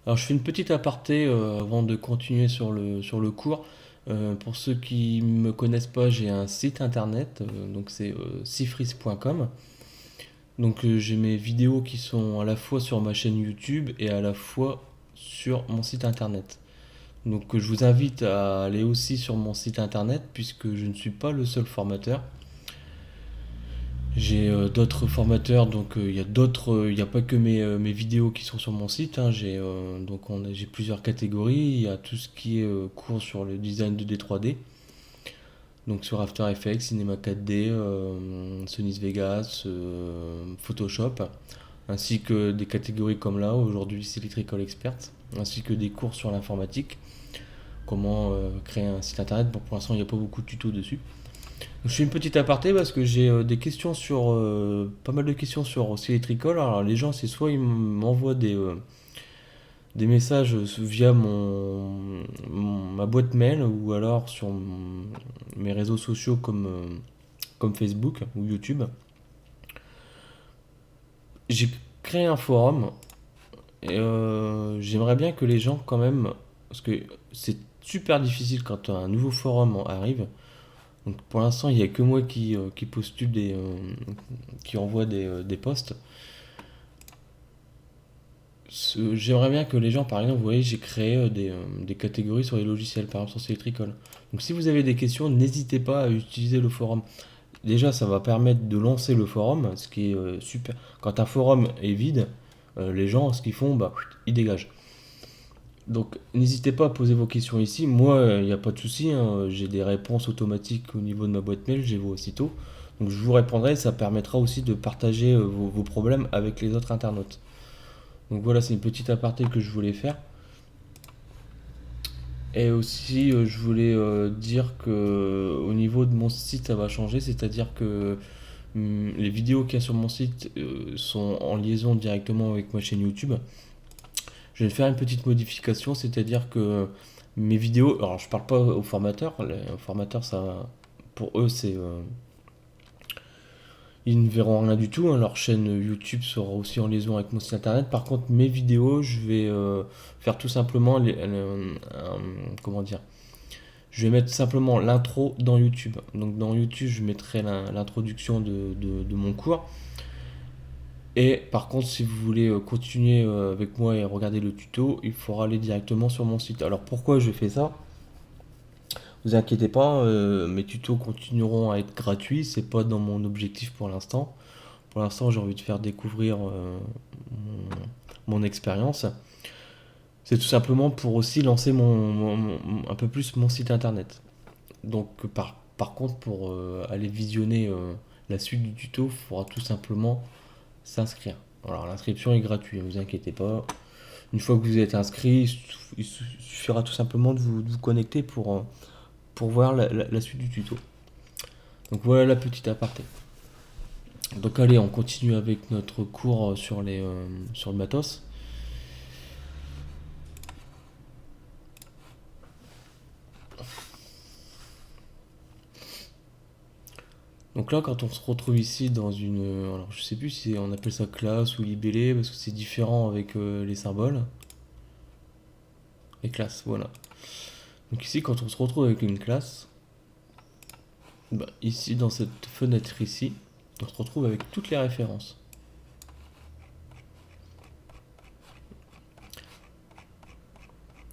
Alors je fais une petite aparté avant de continuer sur le cours. Pour ceux qui ne me connaissent pas, j'ai un site internet, donc c'est sifris.com. Donc j'ai mes vidéos qui sont à la fois sur ma chaîne YouTube et à la fois sur mon site internet. Donc je vous invite à aller aussi sur mon site internet puisque je ne suis pas le seul formateur. J'ai d'autres formateurs, donc il y a d'autres, il n'y a pas que mes vidéos qui sont sur mon site, hein. J'ai plusieurs catégories. Il y a tout ce qui est cours sur le design 2D 3D, donc sur After Effects, Cinema 4D, Sony Vegas, Photoshop, ainsi que des catégories comme là, aujourd'hui c'est Electrical Expert, ainsi que des cours sur l'informatique, comment créer un site internet. Bon, pour l'instant il n'y a pas beaucoup de tutos dessus. Je fais une petite aparté parce que j'ai des questions sur pas mal de questions sur aussi les tricoles. Alors les gens, c'est soit ils m'envoient des messages via ma boîte mail ou alors sur mes réseaux sociaux comme Facebook ou YouTube. J'ai créé un forum et j'aimerais bien que les gens quand même, parce que c'est super difficile quand un nouveau forum arrive. Donc pour l'instant, il n'y a que moi qui postule qui envoie des posts. J'aimerais bien que les gens, par exemple, vous voyez, j'ai créé des catégories sur les logiciels, par exemple sur Electrical. Donc si vous avez des questions, n'hésitez pas à utiliser le forum. Déjà, ça va permettre de lancer le forum, ce qui est super. Quand un forum est vide, les gens, ce qu'ils font, bah, ils dégagent. Donc n'hésitez pas à poser vos questions ici. Moi, il n'y a pas de souci, hein. J'ai des réponses automatiques au niveau de ma boîte mail, j'ai vois aussitôt. Donc je vous répondrai, ça permettra aussi de partager vos problèmes avec les autres internautes. Donc voilà, c'est une petite aparté que je voulais faire. Et aussi, je voulais dire que au niveau de mon site, ça va changer, c'est-à-dire que les vidéos qu'il y a sur mon site sont en liaison directement avec ma chaîne YouTube. Je vais faire une petite modification, c'est-à-dire que mes vidéos, alors je parle pas aux formateurs, les formateurs, ça, pour eux, ils ne verront rien du tout, hein. Leur chaîne YouTube sera aussi en liaison avec mon site internet. Par contre, mes vidéos, je vais faire tout simplement comment dire, je vais mettre simplement l'intro dans YouTube. Donc dans YouTube, je mettrai l'introduction de mon cours. Et par contre, si vous voulez continuer avec moi et regarder le tuto, il faudra aller directement sur mon site. Alors pourquoi je fais ça? Vous inquiétez pas, mes tutos continueront à être gratuits. C'est pas dans mon objectif pour l'instant. Pour l'instant, j'ai envie de faire découvrir mon expérience. C'est tout simplement pour aussi lancer un peu plus mon site internet. Donc par contre, pour aller visionner la suite du tuto, il faudra tout simplement s'inscrire. Alors l'inscription est gratuite, ne vous inquiétez pas. Une fois que vous êtes inscrit, il suffira tout simplement de vous connecter pour voir la suite du tuto. Donc voilà la petite aparté. Donc allez, on continue avec notre cours sur le matos. Donc là, quand on se retrouve ici dans une... Alors je sais plus si on appelle ça classe ou libellé, parce que c'est différent avec les symboles. Les classes, voilà. Donc ici, quand on se retrouve avec une classe, bah, ici, dans cette fenêtre ici, on se retrouve avec toutes les références.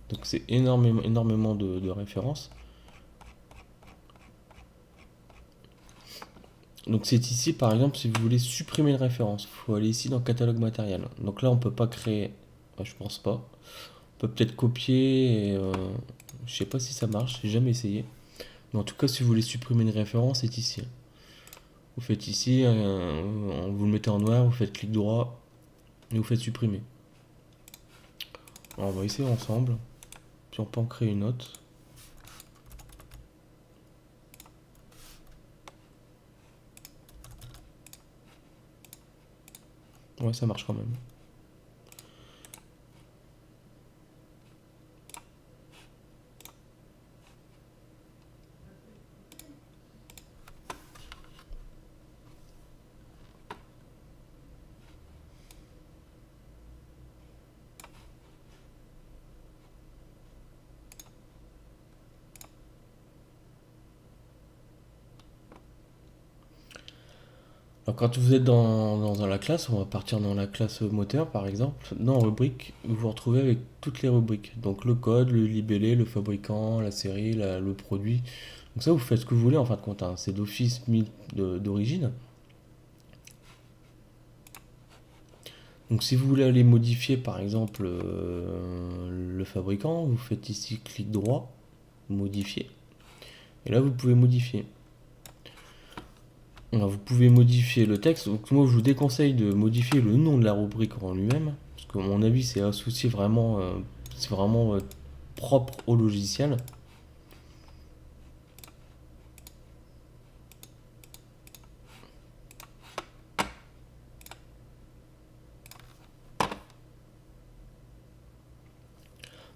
Donc c'est énormément, énormément de références. Donc c'est ici, par exemple, si vous voulez supprimer une référence, il faut aller ici dans catalogue matériel. Donc là, on peut pas créer, je pense pas. On peut peut-être copier, et, je sais pas si ça marche, j'ai jamais essayé. Mais en tout cas, si vous voulez supprimer une référence, c'est ici. Vous faites ici, vous le mettez en noir, vous faites clic droit et vous faites supprimer. Alors on va essayer ensemble, puis on peut en créer une autre. Ouais, ça marche quand même. Alors, quand vous êtes dans la classe, on va partir dans la classe moteur par exemple. Dans rubrique, vous vous retrouvez avec toutes les rubriques. Donc le code, le libellé, le fabricant, la série, le produit. Donc ça, vous faites ce que vous voulez en fin de compte, hein. C'est d'office mis d'origine. Donc si vous voulez aller modifier par exemple le fabricant, vous faites ici clic droit, modifier. Et là, vous pouvez modifier. Alors, vous pouvez modifier le texte. Donc moi, je vous déconseille de modifier le nom de la rubrique en lui-même, parce que à mon avis, c'est un souci vraiment, c'est vraiment propre au logiciel.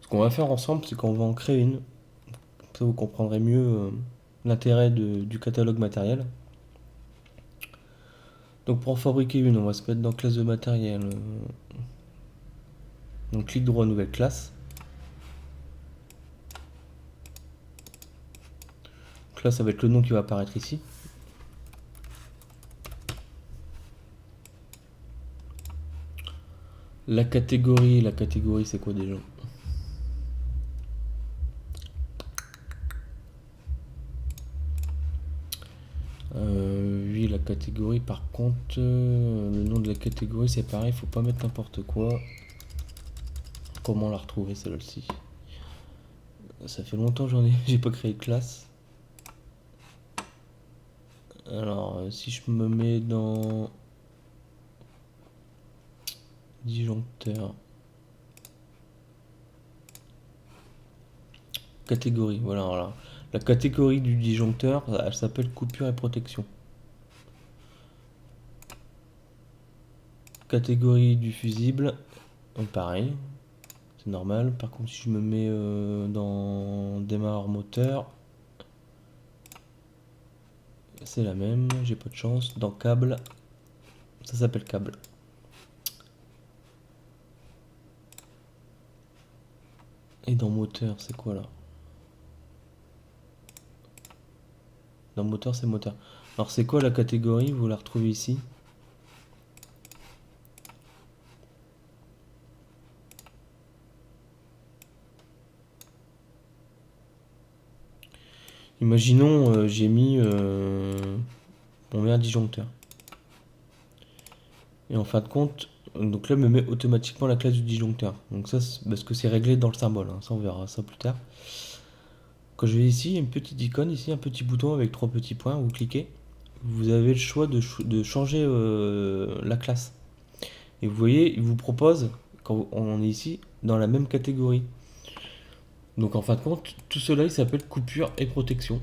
Ce qu'on va faire ensemble, c'est qu'on va en créer une. Comme ça, vous comprendrez mieux l'intérêt du catalogue matériel. Donc pour en fabriquer une, on va se mettre dans classe de matériel. Donc clic droit, nouvelle classe. Donc là, ça va être le nom qui va apparaître ici. La catégorie c'est quoi déjà? Oui, la catégorie, par contre, le nom de la catégorie, c'est pareil, faut pas mettre n'importe quoi. Comment la retrouver celle-ci? Ça fait longtemps que j'ai pas créé de classe. Alors, si je me mets dans disjoncteur, catégorie, voilà. La catégorie du disjoncteur, elle s'appelle coupure et protection. Catégorie du fusible, pareil, c'est normal. Par contre, si je me mets dans démarreur moteur, c'est la même, j'ai pas de chance. Dans câble, ça s'appelle câble. Et dans moteur, c'est quoi là? Dans moteur, c'est moteur. Alors c'est quoi la catégorie? Vous la retrouvez ici. Imaginons, j'ai mis mon disjoncteur. Et en fin de compte, donc là me met automatiquement la classe du disjoncteur. Donc ça, parce que c'est réglé dans le symbole, hein. Ça on verra ça plus tard. Quand je vais ici, il y a une petite icône ici, un petit bouton avec 3 petits points, vous cliquez. Vous avez le choix de changer la classe. Et vous voyez, il vous propose, quand on est ici, dans la même catégorie. Donc en fin de compte, tout cela il s'appelle coupure et protection.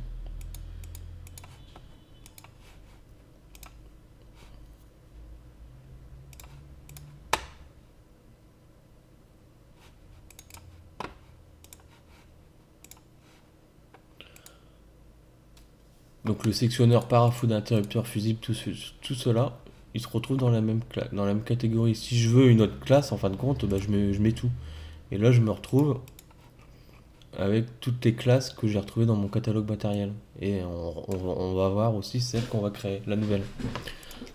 Donc le sectionneur parafoot d'interrupteur fusible, tout cela, il se retrouve dans dans la même catégorie. Si je veux une autre classe, en fin de compte, bah, je mets tout. Et là, je me retrouve avec toutes les classes que j'ai retrouvées dans mon catalogue matériel. Et on va voir aussi celle qu'on va créer, la nouvelle.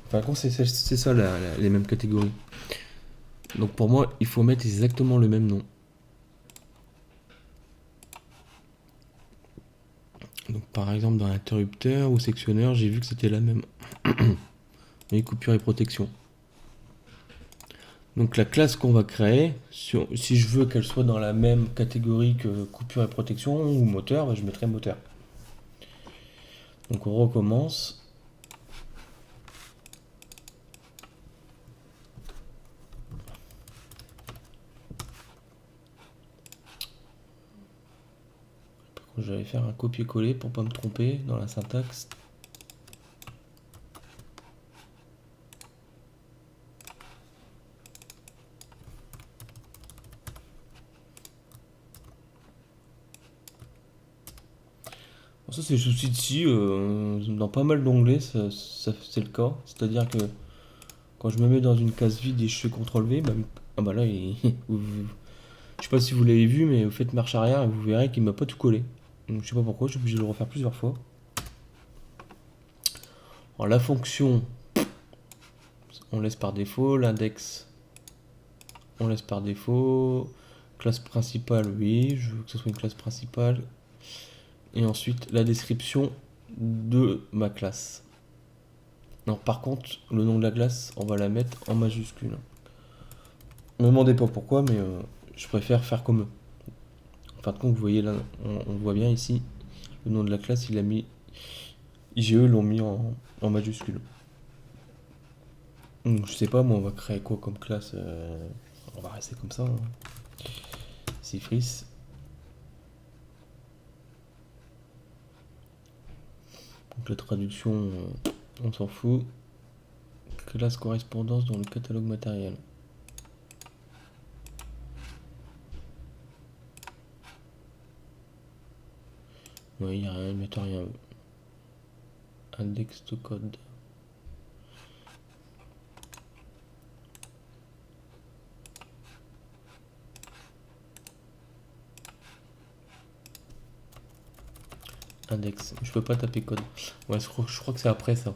Enfin, c'est ça les mêmes catégories. Donc pour moi, il faut mettre exactement le même nom. Donc par exemple dans interrupteur ou sectionneur, j'ai vu que c'était la même. Et coupure et protection. Donc la classe qu'on va créer, si je veux qu'elle soit dans la même catégorie que coupure et protection ou moteur, bah, je mettrai moteur. Donc on recommence. Je vais faire un copier-coller pour pas me tromper dans la syntaxe. Bon, ça c'est le souci ici, dans pas mal d'onglets c'est le cas. C'est-à-dire que quand je me mets dans une case vide et je fais CTRL V, ah bah là, je sais pas si vous l'avez vu, mais vous faites marche arrière et vous verrez qu'il m'a pas tout collé. Donc je sais pas pourquoi, je suis obligé de le refaire plusieurs fois. Alors la fonction, on laisse par défaut. L'index, on laisse par défaut. Classe principale, oui, je veux que ce soit une classe principale. Et ensuite, la description de ma classe. Non, par contre, le nom de la classe, on va la mettre en majuscule. Ne me demandez pas pourquoi, mais je préfère faire comme eux. En fin de compte, vous voyez là, on voit bien ici, le nom de la classe, il a mis IGE, l'ont mis en majuscule. Donc, je sais pas, moi, on va créer quoi comme classe on va rester comme ça. Hein. Cifris. Donc, la traduction, on s'en fout. Classe correspondance dans le catalogue matériel. Oui, il n'y a rien, ils mettent rien. Index de code. Index. Je peux pas taper code. Ouais, je crois que c'est après ça.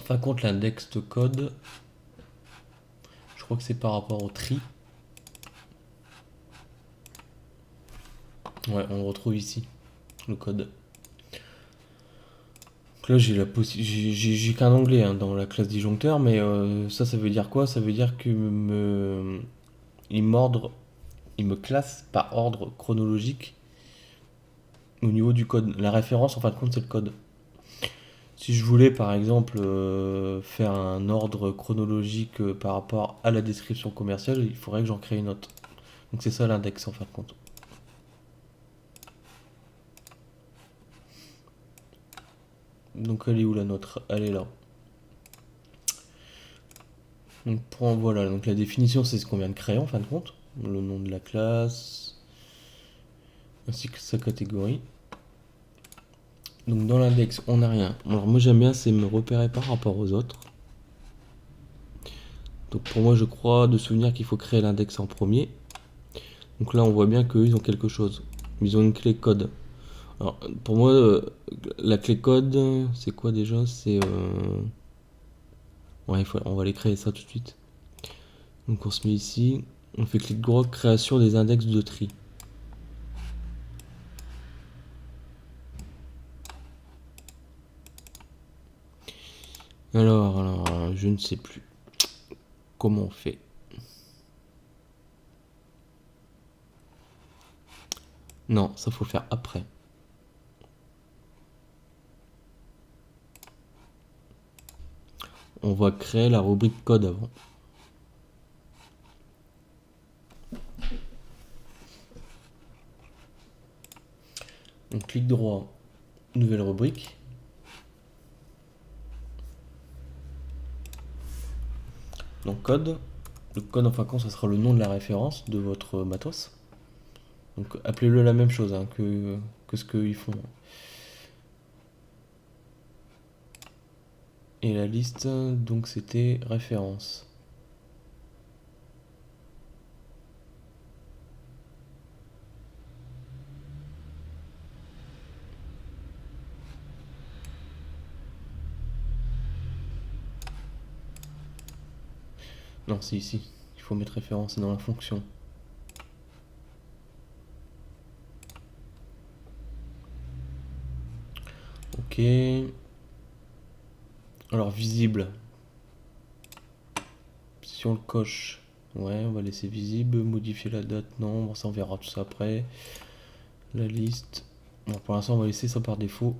Enfin, contre l'index de code, je crois que c'est par rapport au tri. Ouais, on le retrouve ici, le code. Donc là, j'ai qu'un onglet hein, dans la classe disjoncteur, mais ça veut dire quoi? Ça veut dire qu'il il me classe par ordre chronologique au niveau du code. La référence, en fin de compte, c'est le code. Si je voulais, par exemple, faire un ordre chronologique par rapport à la description commerciale, il faudrait que j'en crée une autre. Donc c'est ça l'index, en fin de compte. Donc elle est où la nôtre? Elle est là. Donc voilà, donc la définition c'est ce qu'on vient de créer en fin de compte. Le nom de la classe, ainsi que sa catégorie. Donc dans l'index on n'a rien. Alors moi j'aime bien c'est me repérer par rapport aux autres. Donc pour moi je crois de souvenir qu'il faut créer l'index en premier. Donc là on voit bien qu'eux ils ont quelque chose. Ils ont une clé code. Alors pour moi la clé code c'est quoi déjà? C'est ouais on va aller créer ça tout de suite. Donc on se met ici, on fait clic droit, création des index de tri. Alors, je ne sais plus comment on fait. Non, ça faut faire après. On va créer la rubrique code avant. Donc clic droit, nouvelle rubrique. Donc code. Le code en fin de compte, ça sera le nom de la référence de votre matos. Donc appelez-le la même chose hein, que ce qu'ils font. Et la liste, donc c'était référence. Non, c'est ici. Il faut mettre référence dans la fonction. Ok. Alors visible. Si on le coche, ouais, on va laisser visible. Modifier la date, non. Bon, ça on verra tout ça après. La liste. Bon, pour l'instant on va laisser ça par défaut.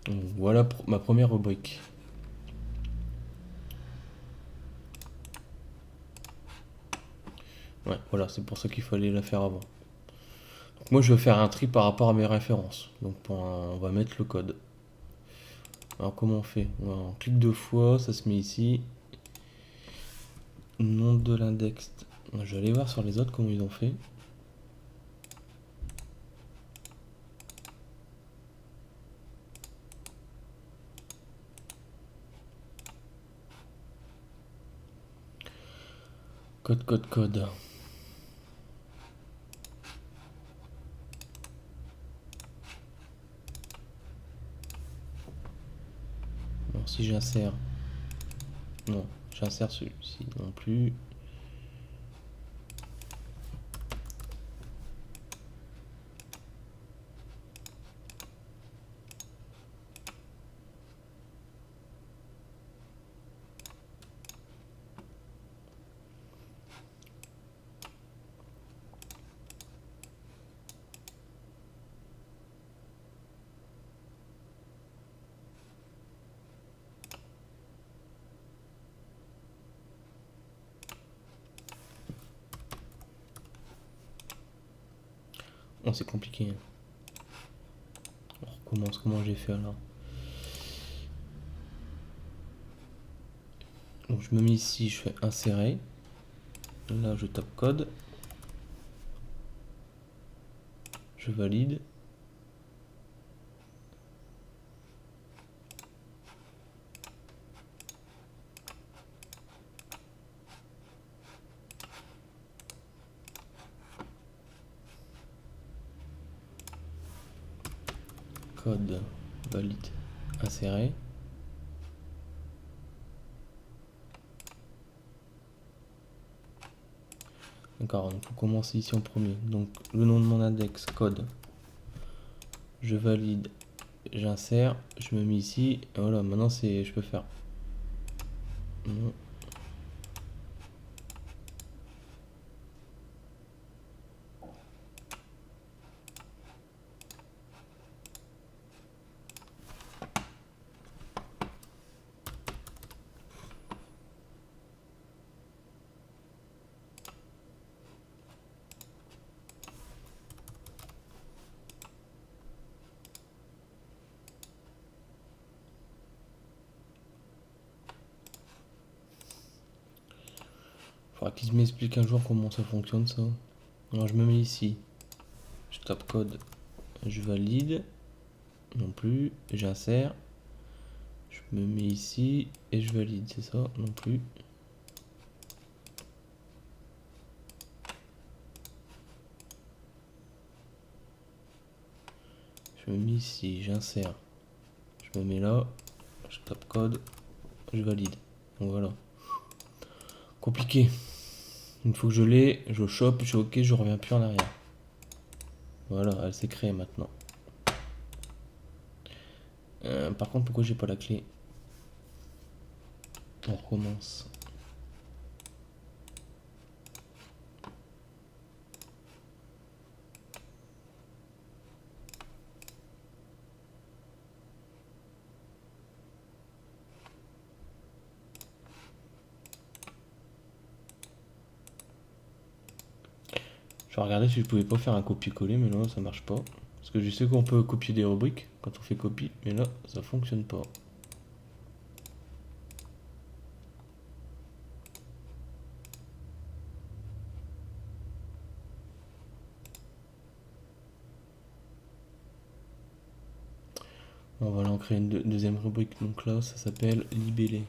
Donc, voilà pour ma première rubrique. Ouais, voilà, c'est pour ça qu'il fallait la faire avant. Donc moi, je vais faire un tri par rapport à mes références. Donc on va mettre le code. Alors comment on fait? On clique deux fois, ça se met ici. Nom de l'index. Je vais aller voir sur les autres comment ils ont fait. Code. Si j'insère, non, j'insère celui-ci non plus. Oh, c'est compliqué. On recommence, comment j'ai fait alors? Donc je me mets ici, je fais insérer. Là je tape code. Je valide. Code valide. Insérer. D'accord, donc on commence ici en premier. Donc le nom de mon index, code. Je valide, j'insère, je me mets ici. Et voilà, maintenant c'est, je peux faire. Non. Faudra qu'il m'explique un jour comment ça fonctionne ça. Alors je me mets ici. Je tape code, je valide. Non plus, j'insère. Je me mets ici et je valide, c'est ça? Non plus. Je me mets ici, j'insère. Je me mets là, je tape code, je valide. Donc voilà. Compliqué. Une fois que je l'ai, je chope, je suis ok, je reviens plus en arrière. Voilà, elle s'est créée maintenant. Par contre, pourquoi j'ai pas la clé? On recommence. Je vais regarder si je pouvais pas faire un copier-coller, mais là ça marche pas. Parce que je sais qu'on peut copier des rubriques quand on fait copie, mais là ça fonctionne pas. On va en créer une deuxième rubrique, donc là ça s'appelle libellé.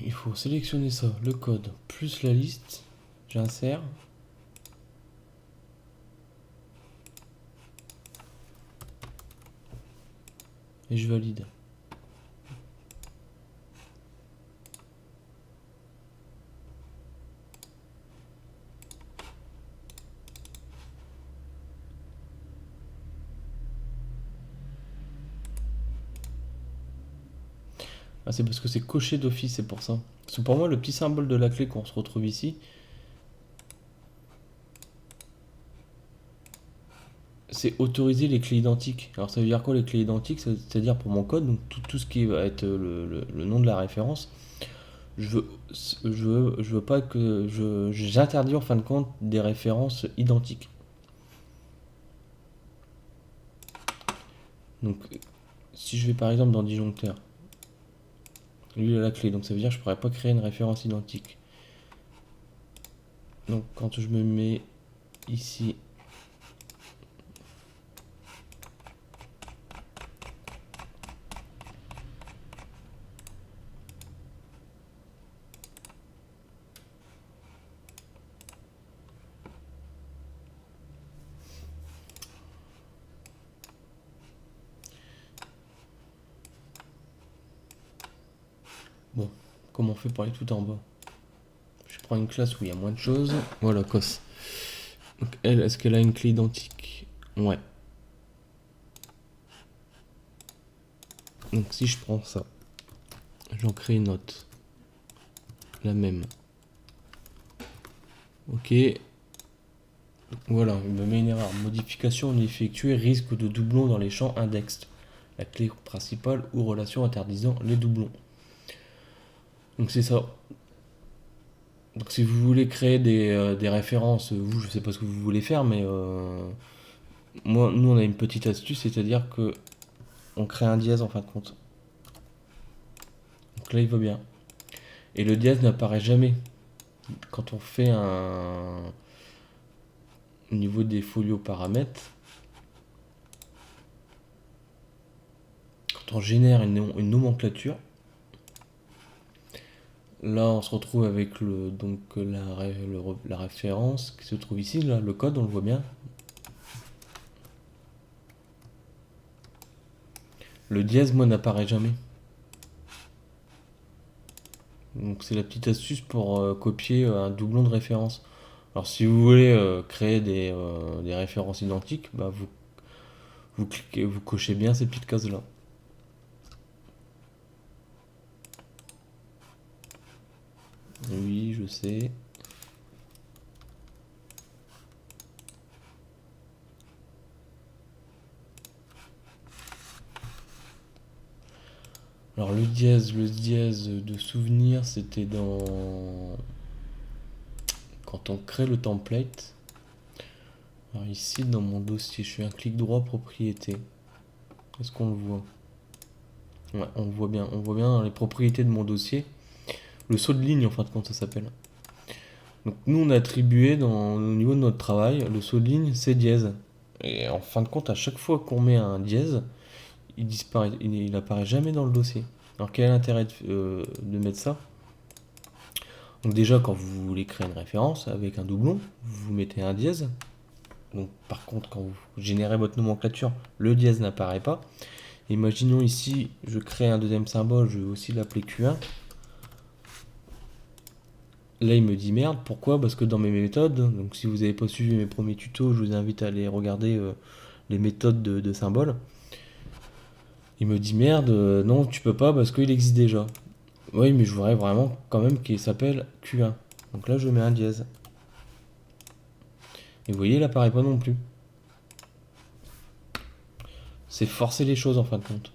Il faut sélectionner ça, le code, plus la liste. J'insère. Et je valide. Ah, c'est parce que c'est coché d'office, c'est pour ça. Parce que pour moi, le petit symbole de la clé qu'on se retrouve ici, c'est autoriser les clés identiques. Alors ça veut dire quoi les clés identiques? C'est-à-dire pour mon code, donc tout ce qui va être le nom de la référence, je veux, je veux pas que j'interdis en fin de compte des références identiques. Donc si je vais par exemple dans disjoncteur, lui il a la clé, donc ça veut dire que je pourrais pas créer une référence identique. Donc quand je me mets ici, bon, comment on fait pour aller tout en bas? Je prends une classe où il y a moins de choses. Voilà, cos. Donc elle, est-ce qu'elle a une clé identique? Ouais. Donc si je prends ça, j'en crée une autre. La même. Ok. Voilà, il me met une erreur. Modification effectuée, risque de doublons dans les champs index. La clé principale ou relation interdisant les doublons. Donc c'est ça. Donc si vous voulez créer des références, vous, je sais pas ce que vous voulez faire, mais moi, nous on a une petite astuce, c'est-à-dire que on crée un dièse en fin de compte. Donc là il va bien. Et le dièse n'apparaît jamais quand on fait au niveau des folios paramètres. Quand on génère une nomenclature, là on se retrouve avec donc la référence qui se trouve ici, là, le code, on le voit bien. Le dièse, moi, n'apparaît jamais. Donc c'est la petite astuce pour copier un doublon de référence. Alors si vous voulez créer des références identiques, bah, vous cliquez, vous cochez bien ces petites cases là. Oui, je sais. Alors le dièse de souvenir, c'était quand on crée le template. Alors ici dans mon dossier, je fais un clic droit propriété. Est-ce qu'on le voit? Ouais, on voit bien. On voit bien dans les propriétés de mon dossier. Le saut de ligne en fin de compte ça s'appelle. Donc nous on a attribué au niveau de notre travail, le saut de ligne c'est dièse. Et en fin de compte, à chaque fois qu'on met un dièse, il disparaît, il apparaît jamais dans le dossier. Alors quel est l'intérêt de mettre ça? Donc déjà quand vous voulez créer une référence avec un doublon, vous mettez un dièse. Donc par contre quand vous générez votre nomenclature, le dièse n'apparaît pas. Imaginons ici, je crée un deuxième symbole, je vais aussi l'appeler Q1. Là, il me dit merde. Pourquoi? Parce que dans mes méthodes, donc si vous n'avez pas suivi mes premiers tutos, je vous invite à aller regarder les méthodes de symboles. Il me dit merde, non, tu peux pas parce qu'il existe déjà. Oui, mais je voudrais vraiment quand même qu'il s'appelle Q1. Donc là, je mets un dièse. Et vous voyez, il apparaît pas non plus. C'est forcer les choses en fin de compte.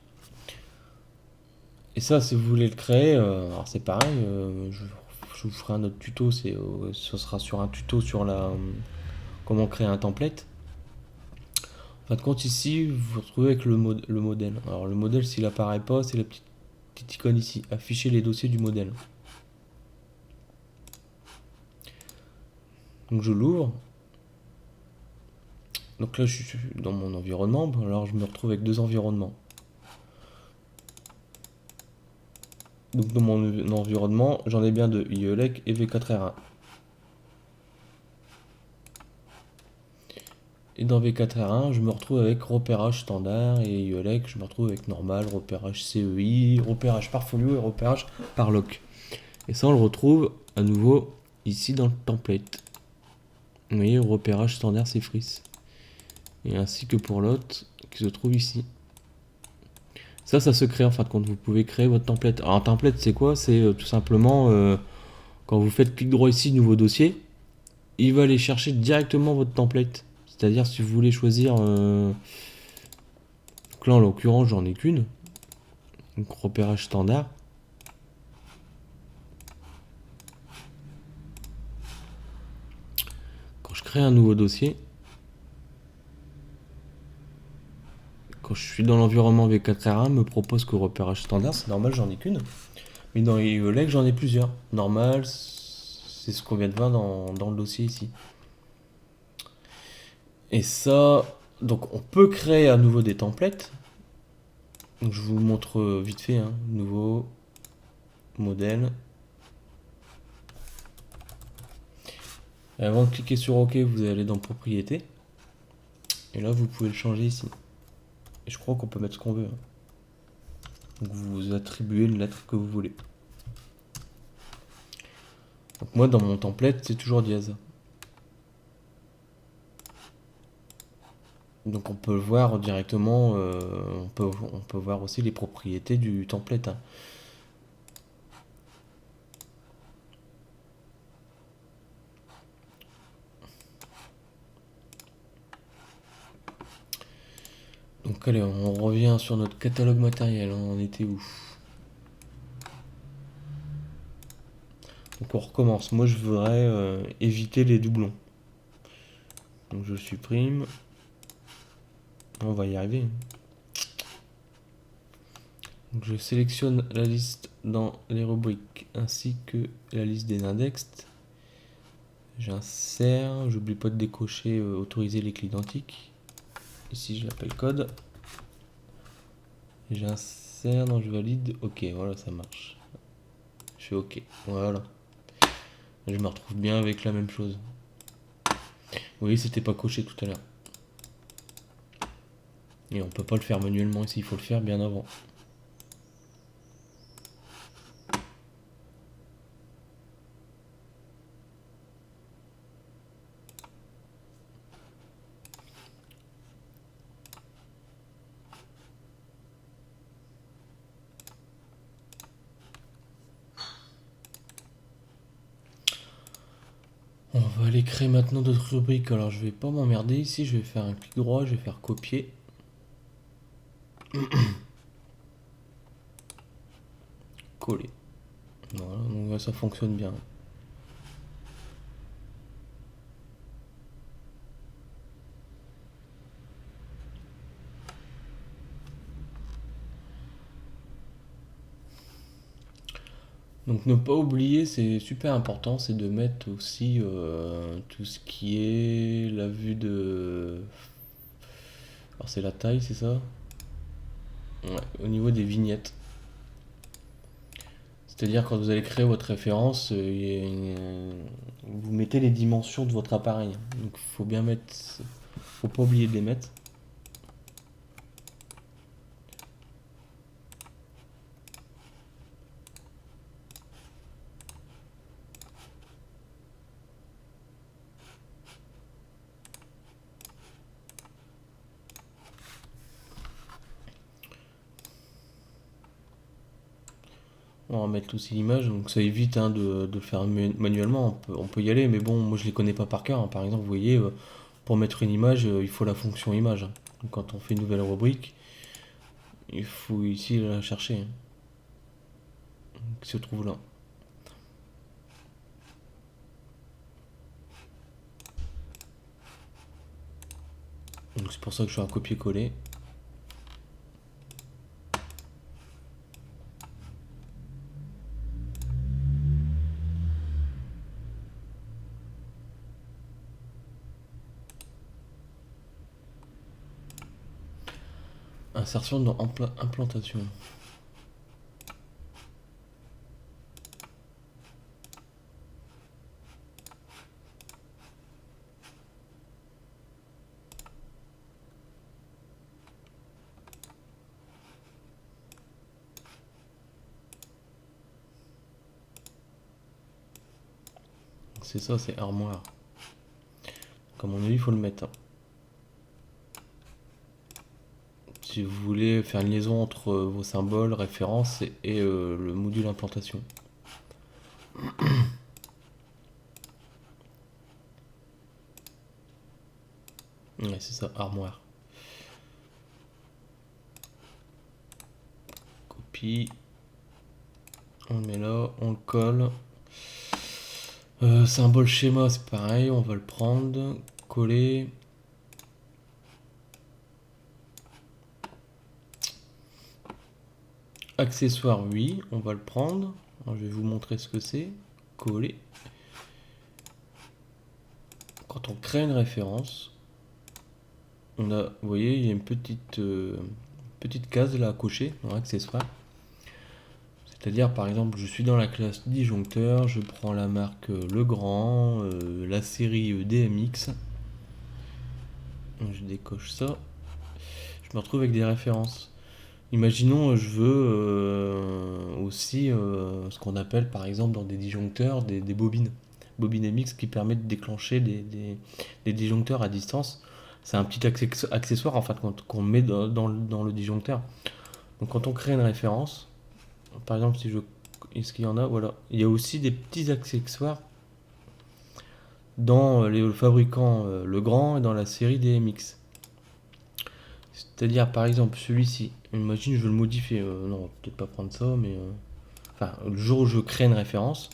Et ça, si vous voulez le créer, alors c'est pareil, je vous ferai un autre tuto, ce sera sur un tuto sur comment créer un template. En fin de compte, ici, vous vous retrouvez avec le modèle. Alors le modèle, s'il apparaît pas, c'est la petite icône ici, afficher les dossiers du modèle. Donc je l'ouvre. Donc là, je suis dans mon environnement, alors je me retrouve avec deux environnements. Donc dans mon environnement, j'en ai bien deux, IELEC et V4R1. Et dans V4R1, je me retrouve avec repérage standard et IELEC, je me retrouve avec normal, repérage CEI, repérage par folio et repérage par loc. Et ça, on le retrouve à nouveau ici dans le template. Vous voyez, repérage standard, c'est fris. Et ainsi que pour l'autre qui se trouve ici. Ça se crée en fin de compte. Vous pouvez créer votre template. Alors un template, c'est quoi? C'est tout simplement quand vous faites clic droit ici, nouveau dossier, il va aller chercher directement votre template. C'est-à-dire si vous voulez choisir... donc là en l'occurrence j'en ai qu'une. Donc repérage standard. Quand je crée un nouveau dossier, quand je suis dans l'environnement V4R1, me propose que repérage standard, c'est normal, j'en ai qu'une. Mais dans les legs, j'en ai plusieurs. Normal, c'est ce qu'on vient de voir dans le dossier ici. Et ça, donc on peut créer à nouveau des templates. Donc je vous montre vite fait, hein. Nouveau modèle. Et avant de cliquer sur OK, vous allez dans propriétés. Et là, vous pouvez le changer ici. Et je crois qu'on peut mettre ce qu'on veut, hein. Donc vous attribuez une lettre que vous voulez. Donc moi, dans mon template, c'est toujours dièse. Donc on peut voir directement, on peut voir aussi les propriétés du template, hein. Donc allez, on revient sur notre catalogue matériel, hein. On était où? Donc on recommence. Moi je voudrais éviter les doublons. Donc je supprime. On va y arriver. Donc je sélectionne la liste dans les rubriques ainsi que la liste des index. J'insère, j'oublie pas de décocher autoriser les clés identiques. Ici je l'appelle code. J'insère, non je valide. Ok, voilà, ça marche. Je fais ok, voilà. Je me retrouve bien avec la même chose. Vous voyez, c'était pas coché tout à l'heure. Et on peut pas le faire manuellement ici, il faut le faire bien avant. On va aller créer maintenant d'autres rubriques. Alors je vais pas m'emmerder ici, je vais faire un clic droit, je vais faire copier. Coller. Voilà, donc là, ça fonctionne bien. Donc ne pas oublier, c'est super important, c'est de mettre aussi tout ce qui est la vue de... Alors c'est la taille, c'est ça? Ouais, au niveau des vignettes. C'est-à-dire quand vous allez créer votre référence, vous mettez les dimensions de votre appareil. Donc faut bien mettre, faut pas oublier de les mettre. On va mettre aussi l'image, donc ça évite hein, de le faire manuellement. On peut y aller, mais bon, moi je les connais pas par cœur, hein. Par exemple, vous voyez, pour mettre une image, il faut la fonction image, hein. Donc quand on fait une nouvelle rubrique, il faut ici la chercher, hein, qui se trouve là. Donc c'est pour ça que je fais un copier-coller. Insertion dans implantation. C'est ça, c'est armoire. Comme on a dit, il faut le mettre, hein. si vous voulez faire une liaison entre vos symboles, références et le module implantation. Ouais, c'est ça, armoire. Copie. On le met là, on le colle. Symbole schéma, c'est pareil, on va le prendre, coller. Accessoire, oui, on va le prendre. Alors, je vais vous montrer ce que c'est. Coller. Quand on crée une référence, on a, vous voyez, il y a une petite case là à cocher dans accessoire. C'est-à-dire, par exemple, je suis dans la classe disjoncteur, je prends la marque Legrand, la série DMX. Donc, je décoche ça. Je me retrouve avec des références. Imaginons, je veux aussi ce qu'on appelle, par exemple, dans des disjoncteurs, des bobines. Bobines MX qui permettent de déclencher des disjoncteurs à distance. C'est un petit accessoire en fait qu'on met dans le disjoncteur. Donc quand on crée une référence, par exemple, si je, est-ce qu'il y en a? Voilà. Il y a aussi des petits accessoires dans le fabricant Legrand et dans la série DMX. C'est-à-dire, par exemple, celui-ci. Imagine, je veux le modifier. Non, on va peut-être pas prendre ça, mais... Enfin, le jour où je crée une référence,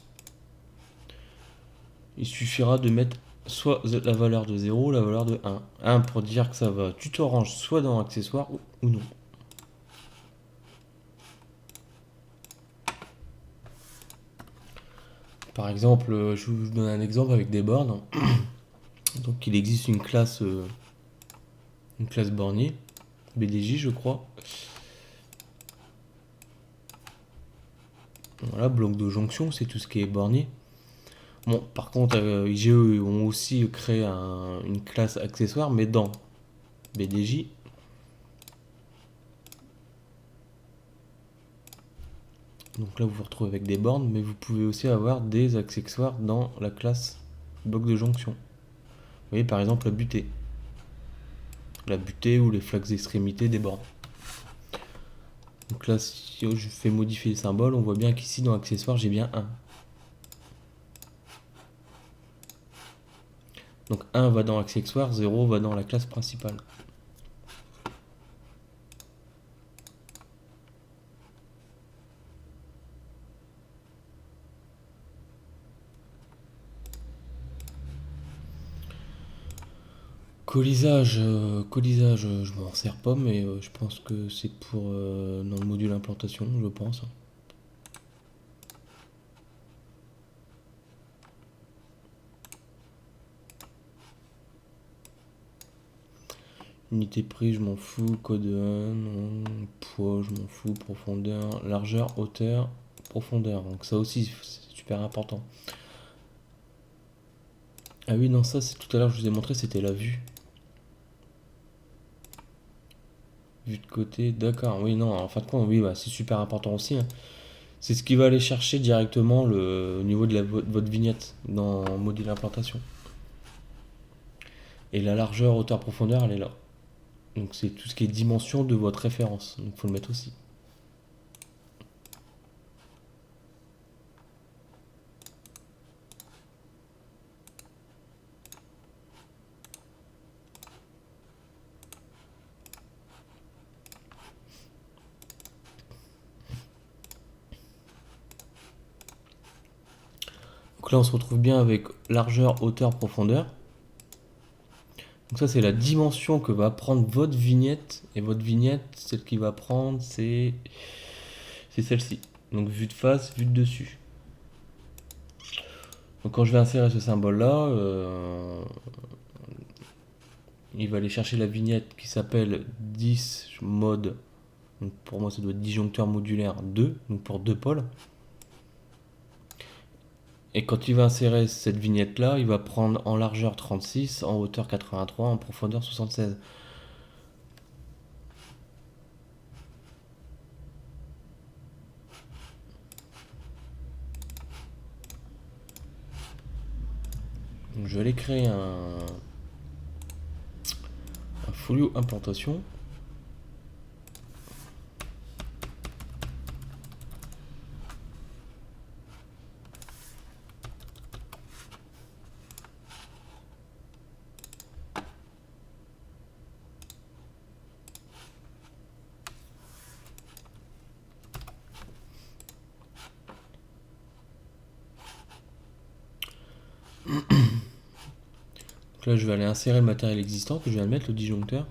il suffira de mettre soit la valeur de 0 ou la valeur de 1. 1 pour dire que ça va tutorange soit dans accessoire ou non. Par exemple, je vous donne un exemple avec des bornes. Donc il existe une classe bornier, BDJ je crois. Voilà, bloc de jonction, c'est tout ce qui est bornier. Bon, par contre, IGE ont aussi créé une classe accessoire, mais dans BDJ. Donc là, vous vous retrouvez avec des bornes, mais vous pouvez aussi avoir des accessoires dans la classe bloc de jonction. Vous voyez, par exemple, la butée. La butée ou les flaques d'extrémité des bornes. Donc là, si je fais modifier le symbole, on voit bien qu'ici, dans accessoires, j'ai bien 1. Donc 1 va dans accessoire, 0 va dans la classe principale. Colisage, je m'en sers pas, mais je pense que c'est pour dans le module implantation, je pense. Unité prise, je m'en fous. Code 1, non. Poids, je m'en fous. Profondeur, largeur, hauteur, profondeur. Donc ça aussi, c'est super important. Ah oui, non, ça, c'est tout à l'heure, je vous ai montré, c'était la vue. Vue de côté, d'accord. Oui, non, en fin de compte, oui, bah, c'est super important aussi, hein. C'est ce qui va aller chercher directement au niveau de votre vignette dans le module implantation. Et la largeur, hauteur, profondeur, elle est là. Donc c'est tout ce qui est dimension de votre référence. Donc il faut le mettre aussi. Donc là on se retrouve bien avec largeur, hauteur, profondeur. Donc ça c'est la dimension que va prendre votre vignette. Et votre vignette, celle qui va prendre, c'est celle-ci. Donc vue de face, vue de dessus. Donc quand je vais insérer ce symbole là, il va aller chercher la vignette qui s'appelle 10 mode. Donc pour moi ça doit être disjoncteur modulaire 2, donc pour 2 pôles. Et quand il va insérer cette vignette là, il va prendre en largeur 36, en hauteur 83, en profondeur 76. Donc je vais aller créer un folio implantation. Donc là, je vais aller insérer le matériel existant que je viens de mettre, le disjoncteur.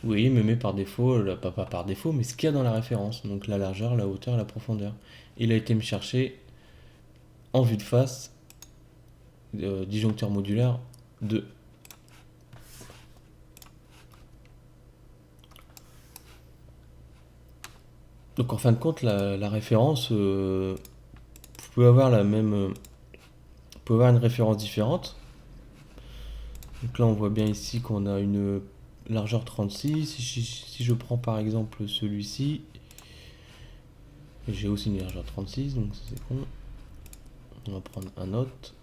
Oui, il me met par défaut, pas par défaut, mais ce qu'il y a dans la référence. Donc la largeur, la hauteur, la profondeur. Il a été me chercher en vue de face, disjoncteur modulaire 2. Donc en fin de compte, la référence, vous pouvez avoir la même, vous pouvez avoir une référence différente. Donc là, on voit bien ici qu'on a une largeur 36. Si je prends par exemple celui-ci, j'ai aussi une largeur 36, donc c'est con. On va prendre un autre.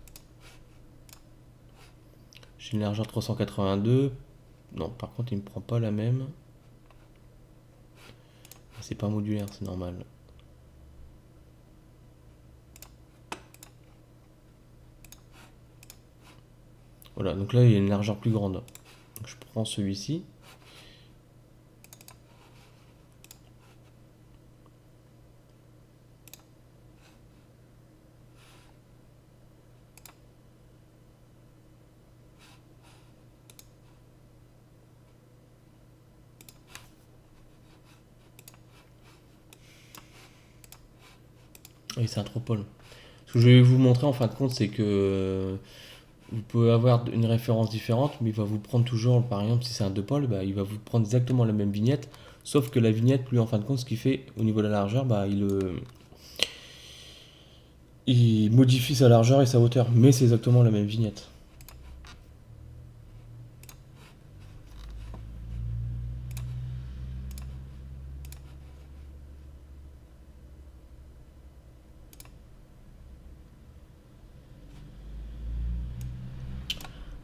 J'ai une largeur 382. Non, par contre, il me prend pas la même. C'est pas modulaire, c'est normal. Voilà, donc là, il y a une largeur plus grande. Donc je prends celui-ci. Et c'est un tropole. Ce que je vais vous montrer en fin de compte, c'est que vous pouvez avoir une référence différente, mais il va vous prendre toujours, par exemple, si c'est un deux pôles, bah, il va vous prendre exactement la même vignette, sauf que la vignette, lui, en fin de compte, ce qu'il fait au niveau de la largeur, bah, il modifie sa largeur et sa hauteur, mais c'est exactement la même vignette.